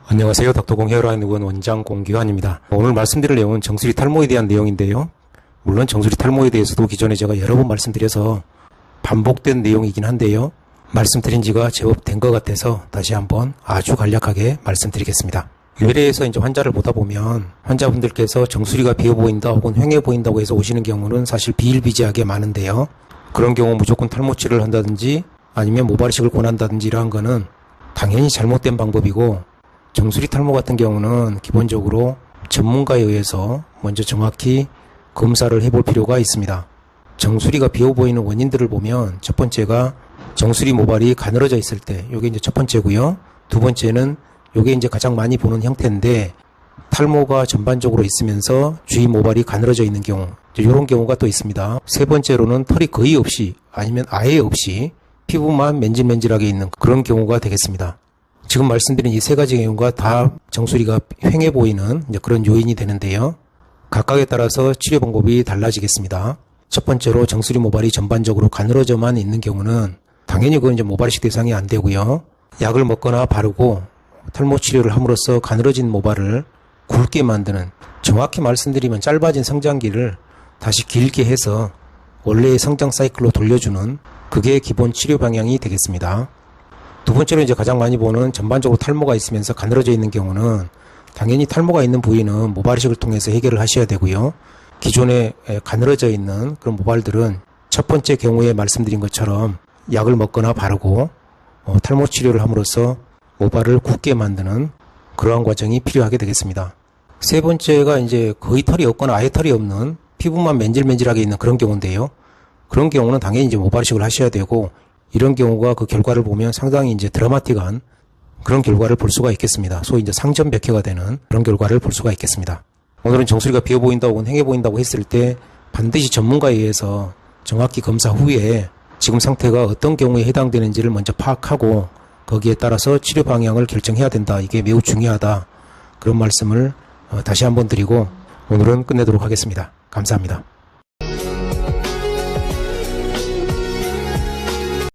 안녕하세요. 닥터공 헤어라인 의원 원장 공기환입니다. 오늘 말씀드릴 내용은 정수리 탈모에 대한 내용인데요. 물론 정수리 탈모에 대해서도 기존에 제가 여러 번 말씀드려서 반복된 내용이긴 한데요. 말씀드린 지가 제법 된 것 같아서 다시 한번 아주 간략하게 말씀드리겠습니다. 외래에서 이제 환자를 보다 보면 환자분들께서 정수리가 비어 보인다 혹은 휑해 보인다고 해서 오시는 경우는 사실 비일비재하게 많은데요. 그런 경우 무조건 탈모 치료를 한다든지 아니면 모발이식을 권한다든지 이러한 거는 당연히 잘못된 방법이고, 정수리 탈모 같은 경우는 기본적으로 전문가에 의해서 먼저 정확히 검사를 해볼 필요가 있습니다. 정수리가 비어 보이는 원인들을 보면 첫 번째가 정수리 모발이 가늘어져 있을 때, 요게 이제 첫 번째고요. 두 번째는 요게 이제 가장 많이 보는 형태인데, 탈모가 전반적으로 있으면서 주위 모발이 가늘어져 있는 경우, 이런 경우가 또 있습니다. 세 번째로는 털이 거의 없이 아니면 아예 없이 피부만 맨질맨질하게 있는 그런 경우가 되겠습니다. 지금 말씀드린 이 세 가지 경우가 다 정수리가 휑해 보이는 이제 그런 요인이 되는데요. 각각에 따라서 치료 방법이 달라지겠습니다. 첫 번째로 정수리 모발이 전반적으로 가늘어져만 있는 경우는 당연히 그건 이제 모발이식 대상이 안 되고요. 약을 먹거나 바르고 탈모 치료를 함으로써 가늘어진 모발을 굵게 만드는, 정확히 말씀드리면 짧아진 성장기를 다시 길게 해서 원래의 성장 사이클로 돌려주는, 그게 기본 치료 방향이 되겠습니다. 두 번째로 이제 가장 많이 보는 전반적으로 탈모가 있으면서 가늘어져 있는 경우는 당연히 탈모가 있는 부위는 모발이식을 통해서 해결을 하셔야 되고요. 기존에 가늘어져 있는 그런 모발들은 첫 번째 경우에 말씀드린 것처럼 약을 먹거나 바르고 탈모 치료를 함으로써 모발을 굳게 만드는 그러한 과정이 필요하게 되겠습니다. 세 번째가 이제 거의 털이 없거나 아예 털이 없는, 피부만 맨질맨질하게 있는 그런 경우인데요. 그런 경우는 당연히 이제 모발이식을 하셔야 되고, 이런 경우가 그 결과를 보면 상당히 이제 드라마틱한 그런 결과를 볼 수가 있겠습니다. 소위 이제 상전백회가 되는 그런 결과를 볼 수가 있겠습니다. 오늘은 정수리가 비어 보인다 혹은 휑해 보인다고 했을 때 반드시 전문가에 의해서 정확히 검사 후에 지금 상태가 어떤 경우에 해당되는지를 먼저 파악하고 거기에 따라서 치료 방향을 결정해야 된다. 이게 매우 중요하다. 그런 말씀을 다시 한번 드리고 오늘은 끝내도록 하겠습니다. 감사합니다.